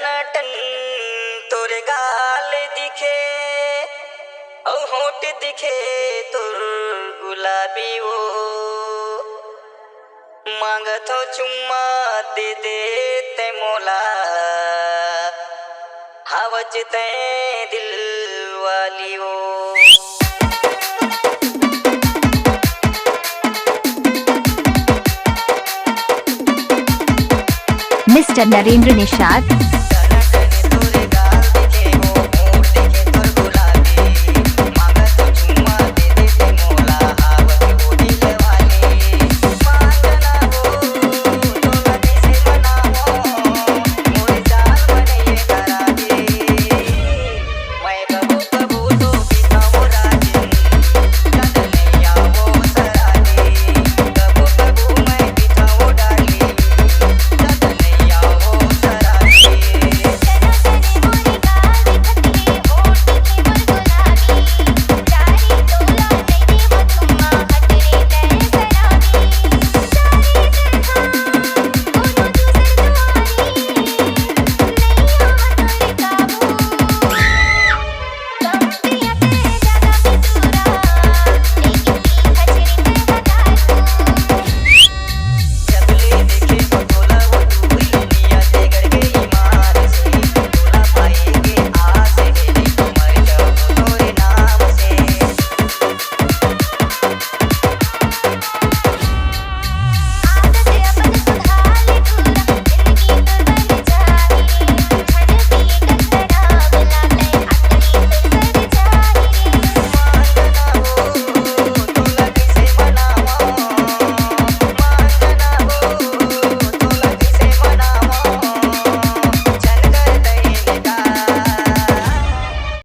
टनाटन तोरे गाल दिखे औ होठ दिखे तोर गुलाबी वो मांगथो चुम्मा दे दे ते मोला हावज ते दिल वाली वो। Mr. Narendra Nishad